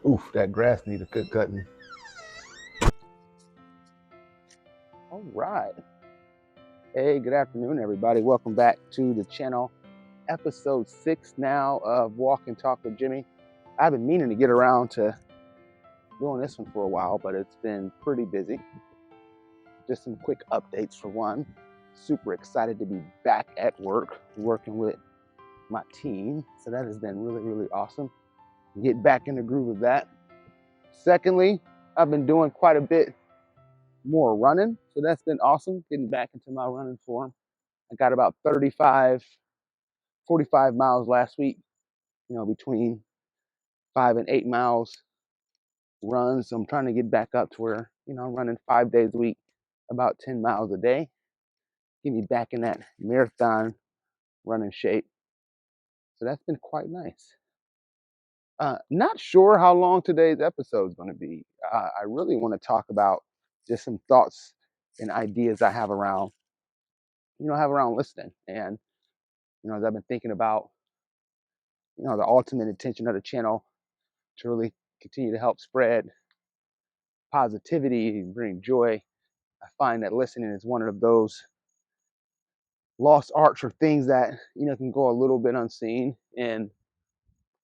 Oof, that grass needs a good cutting. All right. Hey, good afternoon, everybody. Welcome back to the channel. Episode 6 now of Walk and Talk with Jimmy. I've been meaning to get around to doing this one for a while, but it's been pretty busy. Just some quick updates for one. Super excited to be back at work, working with my team. So that has been really, really awesome. Get back in the groove of that. Secondly, I've been doing quite a bit more running. So that's been awesome, getting back into my running form. I got about 45 miles last week, between 5 and 8 miles runs. So I'm trying to get back up to where, I'm running 5 days a week, about 10 miles a day. Get me back in that marathon running shape. So that's been quite nice. Not sure how long today's episode is going to be. I really want to talk about just some thoughts and ideas I have around, listening. And, as I've been thinking about, the ultimate intention of the channel to really continue to help spread positivity and bring joy. I find that listening is one of those lost arts or things that, can go a little bit unseen, and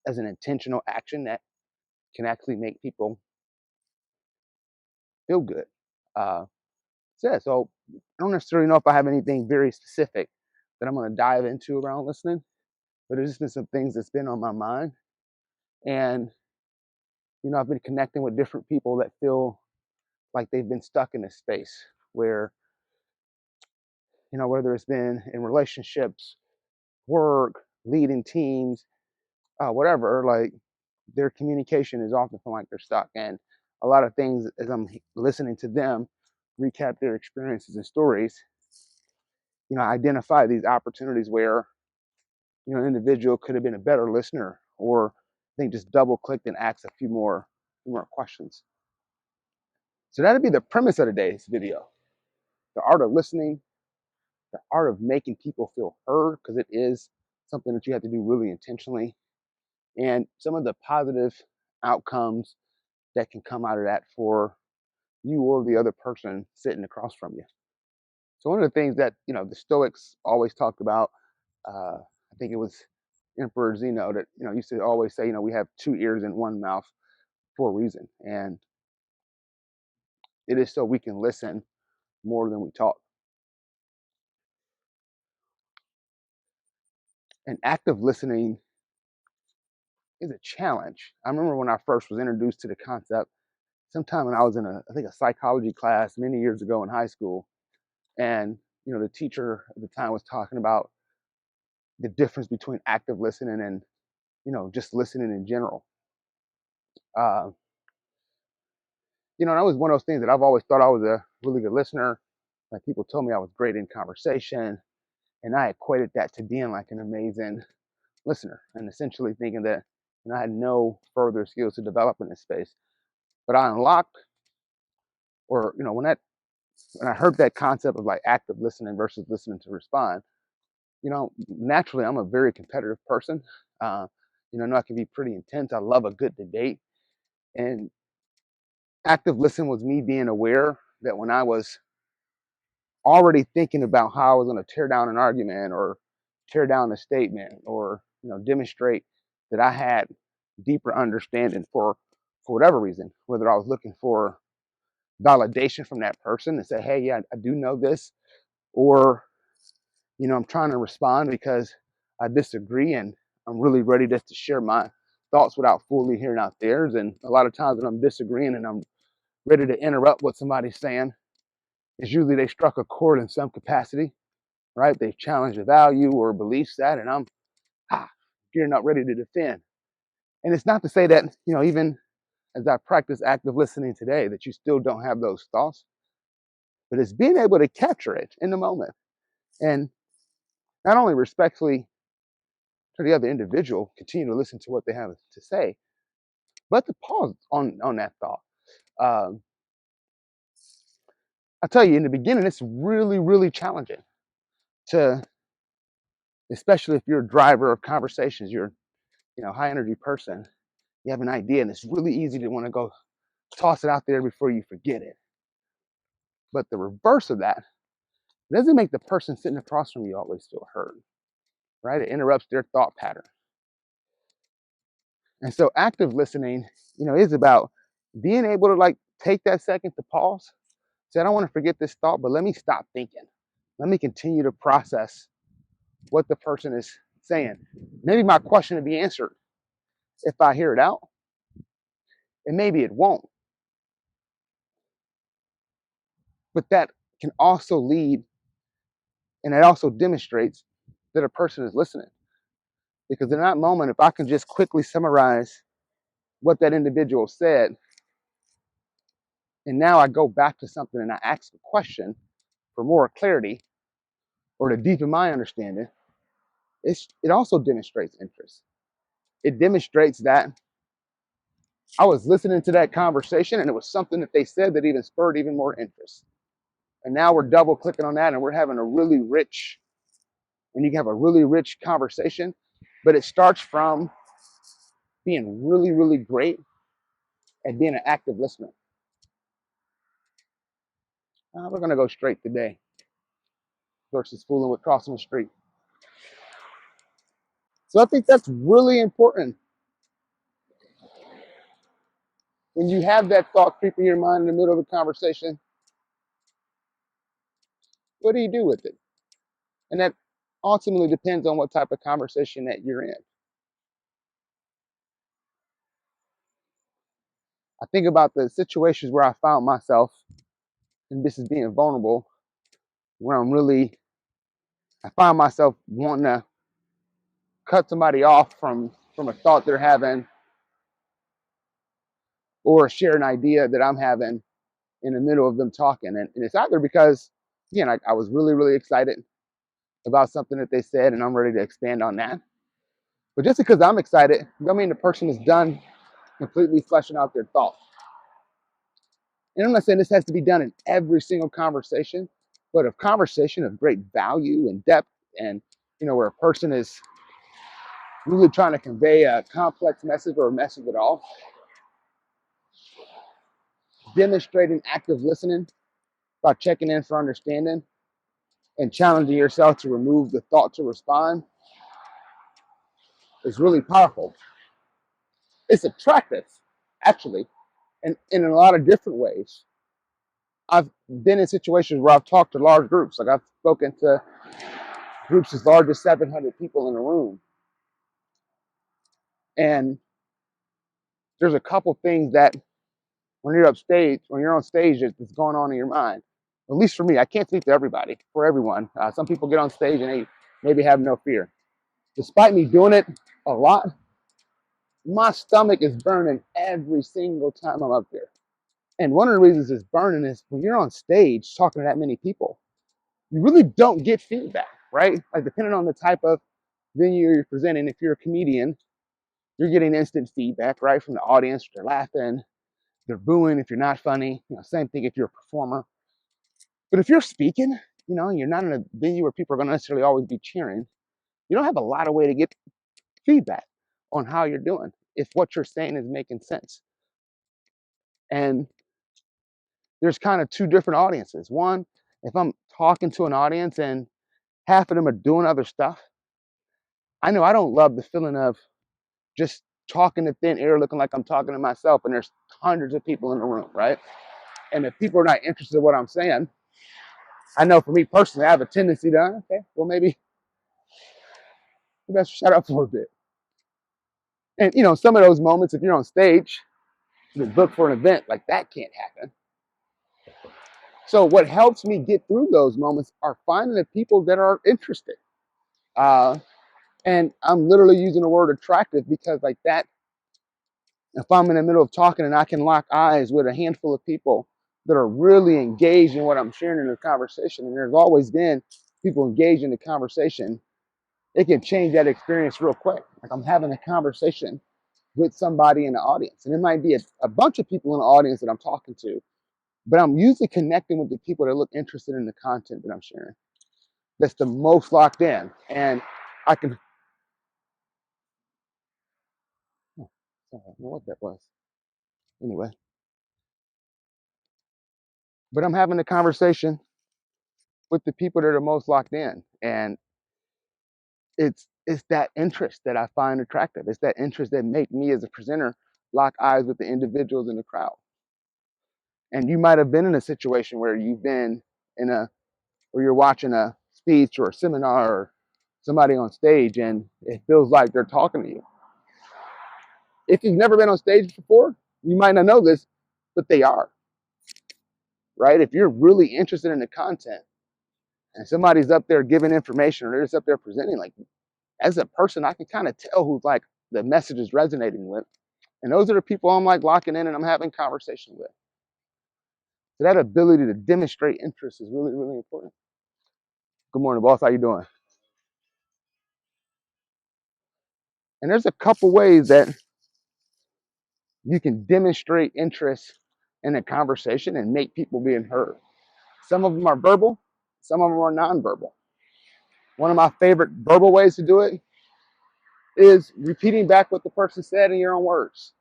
as an intentional action that can actually make people feel good. So I don't necessarily know if I have anything very specific that I'm going to dive into around listening, but there's just been some things that's been on my mind. And, I've been connecting with different people that feel like they've been stuck in this space where, whether it's been in relationships, work, leading teams, whatever, like their communication is often feeling like they're stuck. And a lot of things, as I'm listening to them recap their experiences and stories, identify these opportunities where, an individual could have been a better listener, or I think just double clicked and asked a few more questions. So that'd be the premise of today's video. The art of listening, the art of making people feel heard, because it is something that you have to do really intentionally, and some of the positive outcomes that can come out of that for you or the other person sitting across from you. So one of the things that, the Stoics always talked about, I think it was Emperor Zeno that, used to always say, we have 2 ears and 1 mouth for a reason. And it is so we can listen more than we talk. And active listening is a challenge. I remember when I first was introduced to the concept, sometime when I was in a psychology class many years ago in high school. And, the teacher at the time was talking about the difference between active listening and, just listening in general. And that was one of those things that I've always thought I was a really good listener. Like, people told me I was great in conversation, and I equated that to being like an amazing listener, and essentially thinking that, I had no further skills to develop in this space. But I unlocked, or when I heard that concept of like active listening versus listening to respond, naturally I'm a very competitive person. I know I can be pretty intense. I love a good debate, and active listen was me being aware that when I was already thinking about how I was going to tear down an argument or tear down a statement, or demonstrate that I had deeper understanding for whatever reason, whether I was looking for validation from that person and say, hey, yeah, I do know this, or I'm trying to respond because I disagree and I'm really ready just to share my thoughts without fully hearing out theirs. And a lot of times when I'm disagreeing and I'm ready to interrupt what somebody's saying, it's usually they struck a chord in some capacity, right? They've challenged a value or a belief set, and I'm gearing up ready to defend. And it's not to say that, even as I practice active listening today, that you still don't have those thoughts, but it's being able to capture it in the moment. And not only respectfully to the other individual, continue to listen to what they have to say, but to pause on that thought. I tell you, in the beginning, it's really, really challenging to, especially if you're a driver of conversations, you're, high energy person, You have an idea, and it's really easy to want to go toss it out there before you forget it. But the reverse of that doesn't make the person sitting across from you always feel heard, right? It interrupts their thought pattern. And so active listening, is about being able to like take that second to pause. Say, I don't want to forget this thought, but let me stop thinking. Let me continue to process what the person is saying. Maybe my question will be answered if I hear it out, and maybe it won't. But that can also lead, and it also demonstrates that a person is listening. Because in that moment, if I can just quickly summarize what that individual said, and now I go back to something and I ask a question for more clarity or to deepen my understanding, it also demonstrates interest. It demonstrates that I was listening to that conversation and it was something that they said that even spurred even more interest. And now we're double clicking on that and we're having a really rich, and you can have a really rich conversation, but it starts from being really, really great at being an active listener. We're going to go straight today versus fooling with crossing the street. So I think that's really important. When you have that thought creep in your mind in the middle of a conversation, what do you do with it? And that ultimately depends on what type of conversation that you're in. I think about the situations where I found myself, and this is being vulnerable, where I find myself wanting to cut somebody off from a thought they're having or share an idea that I'm having in the middle of them talking. And it's either because, again, I was really, really excited about something that they said and I'm ready to expand on that. But just because I'm excited, don't mean the person is done completely fleshing out their thoughts. And I'm not saying this has to be done in every single conversation, but a conversation of great value and depth, and where a person is really trying to convey a complex message or a message at all, demonstrating active listening by checking in for understanding and challenging yourself to remove the thought to respond is really powerful. It's attractive, actually, and in a lot of different ways. I've been in situations where I've talked to large groups. Like I've spoken to groups as large as 700 people in a room. And there's a couple things that when you're on stage, that's going on in your mind. At least for me, I can't speak to everybody, for everyone. Some people get on stage and they maybe have no fear. Despite me doing it a lot, my stomach is burning every single time I'm up there. And one of the reasons it's burning is when you're on stage talking to that many people, you really don't get feedback, right? Like depending on the type of venue you're presenting, if you're a comedian, you're getting instant feedback, right, from the audience. They're laughing, they're booing if you're not funny. Same thing if you're a performer. But if you're speaking, you're not in a venue where people are going to necessarily always be cheering. You don't have a lot of way to get feedback on how you're doing if what you're saying is making sense. And there's kind of two different audiences. One, if I'm talking to an audience and half of them are doing other stuff, I know I don't love the feeling of just talking to thin air, looking like I'm talking to myself, and there's hundreds of people in the room, right? And if people are not interested in what I'm saying, I know for me personally, I have a tendency to, okay, well, maybe you best shut up for a bit. And, some of those moments, if you're on stage, you're booked for an event, like that can't happen. So what helps me get through those moments are finding the people that are interested. And I'm literally using the word attractive because like that, if I'm in the middle of talking and I can lock eyes with a handful of people that are really engaged in what I'm sharing in the conversation, and there's always been people engaged in the conversation, it can change that experience real quick. Like I'm having a conversation with somebody in the audience, and it might be a bunch of people in the audience that I'm talking to, but I'm usually connecting with the people that look interested in the content that I'm sharing. That's the most locked in, and I can. I don't know what that was. Anyway, but I'm having a conversation with the people that are most locked in, and it's that interest that I find attractive. It's that interest that make me as a presenter lock eyes with the individuals in the crowd. And you might have been in a situation where you've been in a or you're watching a speech or a seminar or somebody on stage and it feels like they're talking to you. If you've never been on stage before, you might not know this, but they are, right? If you're really interested in the content and somebody's up there giving information or they're just up there presenting, like as a person, I can kind of tell who's like the message is resonating with. And those are the people I'm like locking in and I'm having conversation with. So that ability to demonstrate interest is really, really important. Good morning, boss. How you doing? And there's a couple ways that you can demonstrate interest in a conversation and make people being heard. Some of them are verbal, some of them are nonverbal. One of my favorite verbal ways to do it is repeating back what the person said in your own words.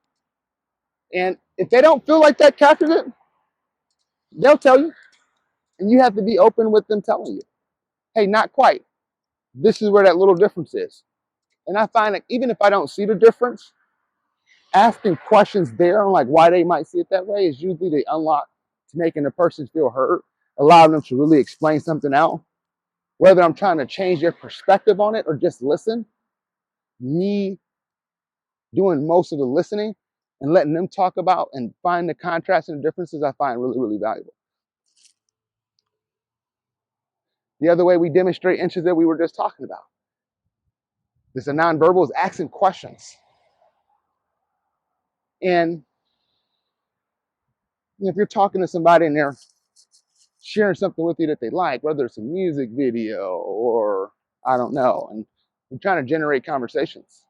And if they don't feel like that captures it, they'll tell you. And you have to be open with them telling you, hey, not quite. This is where that little difference is. And I find that even if I don't see the difference, asking questions there on like why they might see it that way is usually the unlock to making the person feel heard, allowing them to really explain something out. Whether I'm trying to change their perspective on it or just listen, me doing most of the listening and letting them talk about and find the contrasts and differences I find really, really valuable. The other way we demonstrate interest that we were just talking about. This is a nonverbal is asking questions. And if you're talking to somebody and they're sharing something with you that they like, whether it's a music video or I don't know, and you're trying to generate conversations.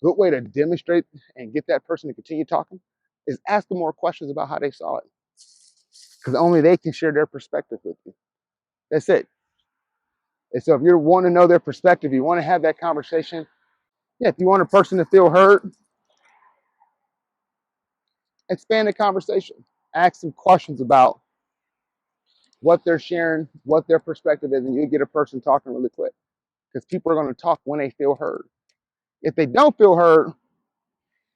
A good way to demonstrate and get that person to continue talking is ask them more questions about how they saw it. Because only they can share their perspective with you. That's it. And so if you want to know their perspective, you want to have that conversation, yeah, if you want a person to feel heard, expand the conversation. Ask them questions about what they're sharing, what their perspective is, and you get a person talking really quick. Because people are going to talk when they feel heard. If they don't feel heard,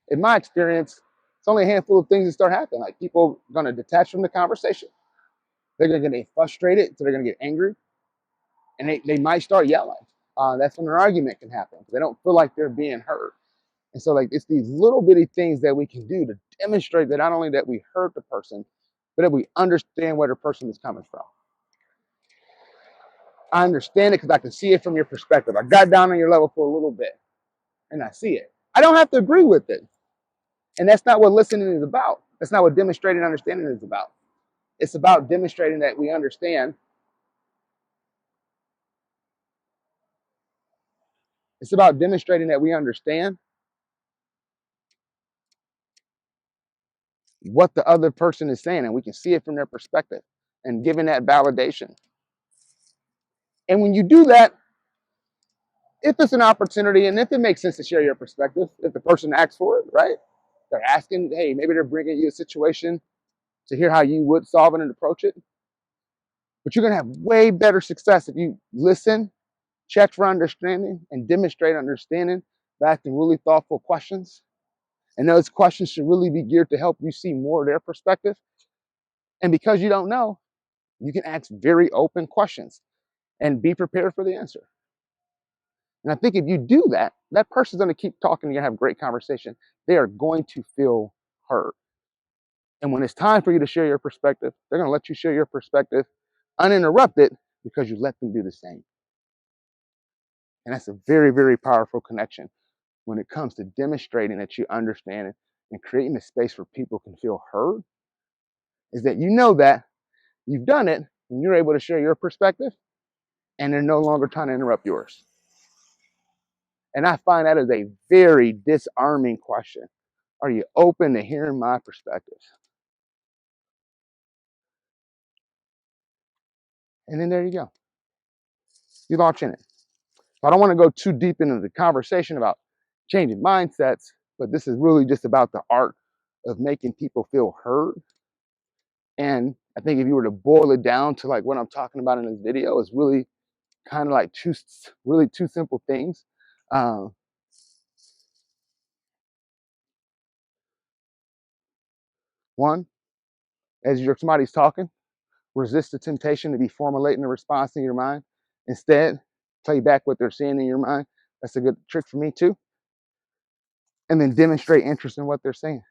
in my experience, it's only a handful of things that start happening. Like people are going to detach from the conversation. They're going to get frustrated, so they're going to get angry, and they might start yelling. That's when an argument can happen. They don't feel like they're being heard. And so like it's these little bitty things that we can do to demonstrate that not only that we heard the person, but that we understand where the person is coming from. I understand it because I can see it from your perspective. I got down on your level for a little bit and I see it. I don't have to agree with it. And that's not what listening is about. That's not what demonstrating understanding is about. It's about demonstrating that we understand. It's about demonstrating that we understand what the other person is saying and we can see it from their perspective and giving that validation. And when you do that, if it's an opportunity and if it makes sense to share your perspective, if the person asks for it, right? They're asking, hey, maybe they're bringing you a situation to hear how you would solve it and approach it. But you're going to have way better success if you listen, check for understanding, and demonstrate understanding by asking really thoughtful questions. And those questions should really be geared to help you see more of their perspective. And because you don't know, you can ask very open questions and be prepared for the answer. And I think if you do that, that person's going to keep talking. You're going to have a great conversation. They are going to feel heard. And when it's time for you to share your perspective, they're going to let you share your perspective uninterrupted because you let them do the same. And that's a very, very powerful connection when it comes to demonstrating that you understand it and creating a space where people can feel heard, is that you know that you've done it and you're able to share your perspective and they're no longer trying to interrupt yours. And I find that is a very disarming question. Are you open to hearing my perspective? And then there you go. You launch in it. So I don't want to go too deep into the conversation about changing mindsets, but this is really just about the art of making people feel heard. And I think if you were to boil it down to like what I'm talking about in this video, is really kind of like two simple things. Um, One, as somebody's talking, resist the temptation to be formulating a response in your mind. Instead, play back what they're saying in your mind. That's a good trick for me too. And then demonstrate interest in what they're saying.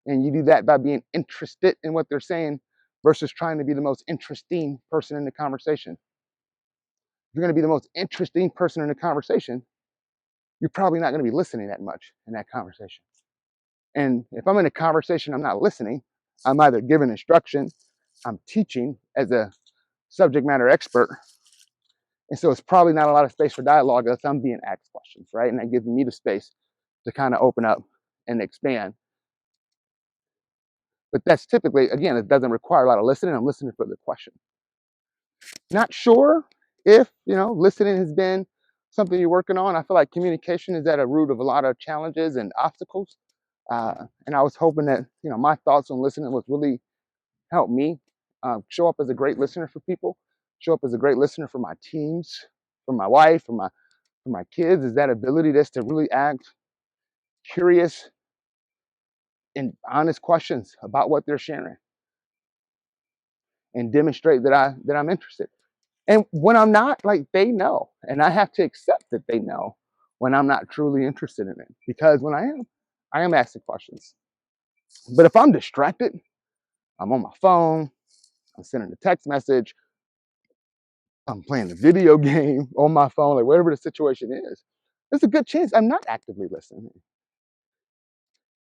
And you do that by being interested in what they're saying versus trying to be the most interesting person in the conversation. If you're going to be the most interesting person in the conversation, you're probably not going to be listening that much in that conversation. And if I'm in a conversation, I'm not listening, I'm either giving instruction, I'm teaching as a subject matter expert. And so it's probably not a lot of space for dialogue unless I'm being asked questions, right? And that gives me the space to kind of open up and expand. But that's typically, again, it doesn't require a lot of listening. I'm listening for the question. Not sure if, listening has been something you're working on. I feel like communication is at a root of a lot of challenges and obstacles. And I was hoping that, my thoughts on listening would really help me show up as a great listener for people, show up as a great listener for my teams, for my wife, for my kids, is that ability just to really ask curious and honest questions about what they're sharing and demonstrate that I'm interested. And when I'm not, like, they know, and I have to accept that they know when I'm not truly interested in it, because when I am asking questions. But if I'm distracted, I'm on my phone, I'm sending a text message, I'm playing a video game on my phone, like whatever the situation is, there's a good chance I'm not actively listening.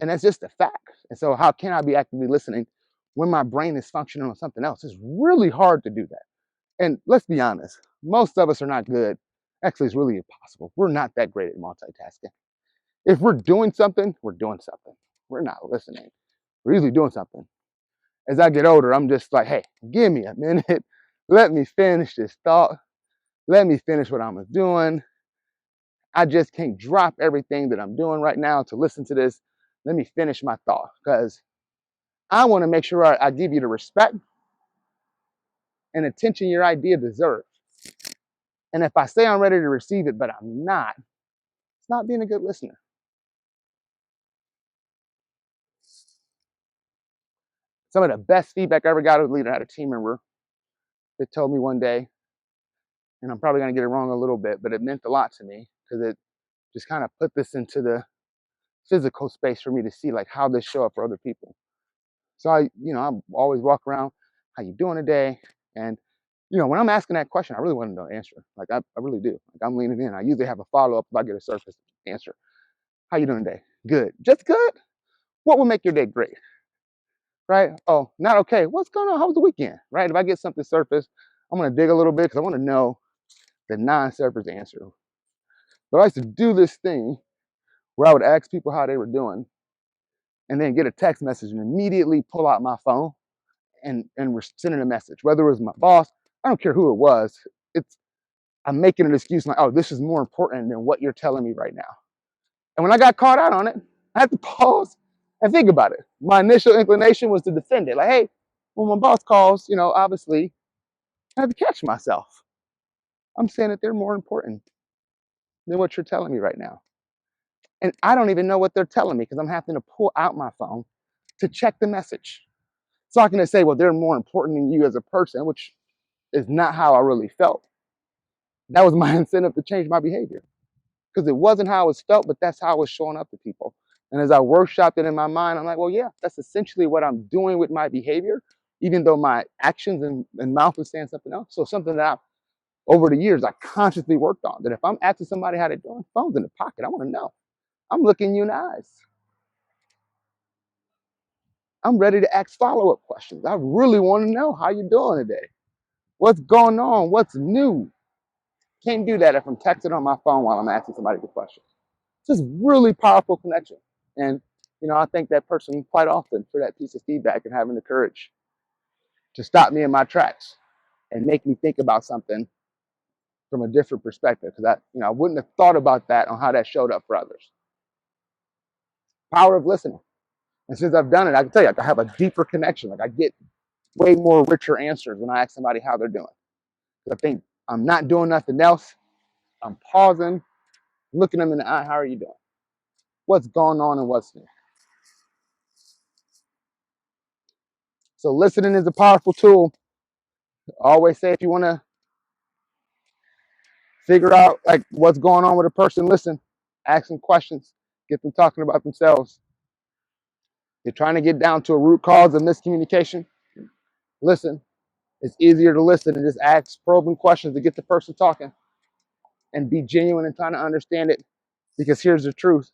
And that's just a fact. And so how can I be actively listening when my brain is functioning on something else? It's really hard to do that. And let's be honest, most of us are not good. Actually, it's really impossible. We're not that great at multitasking. If we're doing something, we're doing something. We're not listening. We're usually doing something. As I get older, I'm just like, hey, give me a minute. Let me finish this thought. Let me finish what I'm doing. I just can't drop everything that I'm doing right now to listen to this. Let me finish my thought, because I want to make sure I give you the respect and attention your idea deserves. And if I say I'm ready to receive it, but I'm not, it's not being a good listener. Some of the best feedback I ever got as a leader, I had a team member that told me one day, and I'm probably going to get it wrong a little bit, but it meant a lot to me because it just kind of put this into the physical space for me to see like how this show up for other people. So I always walk around, how you doing today? And when I'm asking that question, I really want to know the answer. Like I really do. Like I'm leaning in. I usually have a follow-up if I get a surface answer. How you doing today? Good. Just good? What will make your day great? Right? Oh, not okay. What's going on? How was the weekend? Right? If I get something surface, I'm going to dig a little bit because I want to know the non-surface answer. But I used to do this thing where I would ask people how they were doing and then get a text message and immediately pull out my phone and we're sending a message. Whether it was my boss, I don't care who it was. I'm making an excuse like, oh, this is more important than what you're telling me right now. And when I got caught out on it, I had to pause and think about it. My initial inclination was to defend it. Like, hey, when my boss calls, obviously, I have to catch myself. I'm saying that they're more important than what you're telling me right now. And I don't even know what they're telling me because I'm having to pull out my phone to check the message. So I can just say, well, they're more important than you as a person, which is not how I really felt. That was my incentive to change my behavior because it wasn't how I was felt, but that's how I was showing up to people. And as I workshopped it in my mind, I'm like, well, yeah, that's essentially what I'm doing with my behavior, even though my actions and mouth is saying something else. So something that over the years I consciously worked on, that if I'm asking somebody how they're doing, phone's in the pocket. I want to know. I'm looking you in the eyes. I'm ready to ask follow-up questions. I really want to know how you're doing today. What's going on? What's new? Can't do that if I'm texting on my phone while I'm asking somebody the question. It's just really powerful connection. And, I thank that person quite often for that piece of feedback and having the courage to stop me in my tracks and make me think about something from a different perspective, because I wouldn't have thought about that on how that showed up for others. Power of listening. And since I've done it, I can tell you, I have a deeper connection. Like I get way more richer answers when I ask somebody how they're doing. I think I'm not doing nothing else. I'm pausing, looking them in the eye. How are you doing? What's going on and what's new? So listening is a powerful tool. I always say if you want to figure out like what's going on with a person, listen, ask them questions, get them talking about themselves. You're trying to get down to a root cause of miscommunication. Listen. It's easier to listen and just ask probing questions to get the person talking and be genuine and trying to understand it. Because here's the truth.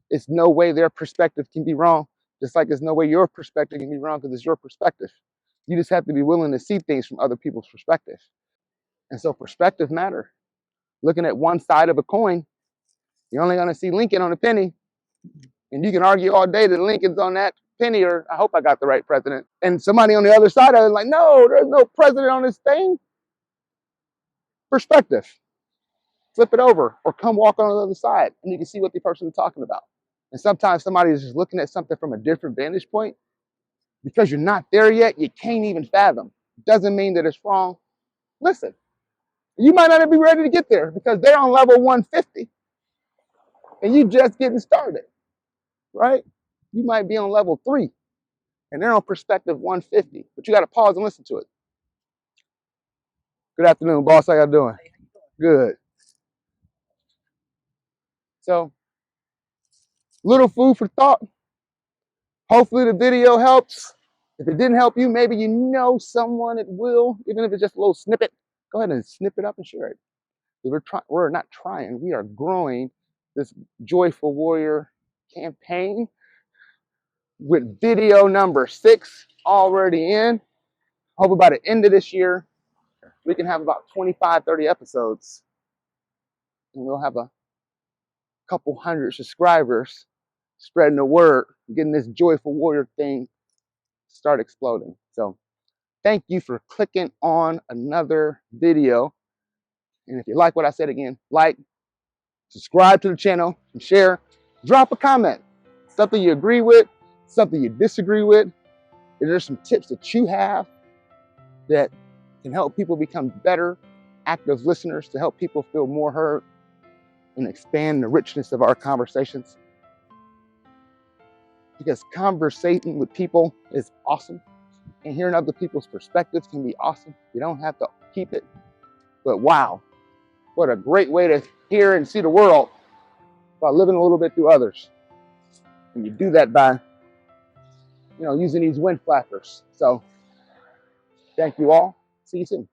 It's no way their perspective can be wrong, just like there's no way your perspective can be wrong because it's your perspective. You just have to be willing to see things from other people's perspective. And so perspective matter. Looking at one side of a coin, you're only going to see Lincoln on a penny. And you can argue all day that Lincoln's on that penny, or I hope I got the right president. And somebody on the other side of it like, no, there's no president on this thing. Perspective. Flip it over or come walk on the other side and you can see what the person is talking about. And sometimes somebody is just looking at something from a different vantage point. Because you're not there yet, you can't even fathom. Doesn't mean that it's wrong. Listen, you might not be ready to get there because they're on level 150 and you just getting started, right? You might be on level 3 and they're on perspective 150, but you got to pause and listen to it. Good afternoon, boss. How y'all doing? Good. So, little food for thought. Hopefully the video helps. If it didn't help you, maybe you know someone it will, even if it's just a little snippet. Go ahead and snip it up and share it. We're not trying. We are growing this Joyful Warrior campaign with video number 6 already in. Hope by the end of this year, we can have about 25, 30 episodes. And we'll have a couple hundred subscribers spreading the word, getting this Joyful Warrior thing start exploding. So thank you for clicking on another video. And if you like what I said again, like, subscribe to the channel, and share. Drop a comment. Something you agree with, something you disagree with. If there's some tips that you have that can help people become better, active listeners, to help people feel more heard and expand the richness of our conversations. Because conversating with people is awesome. And hearing other people's perspectives can be awesome. You don't have to keep it. But wow, what a great way to hear and see the world by living a little bit through others. And you do that by, using these wind flappers. So thank you all. See you soon.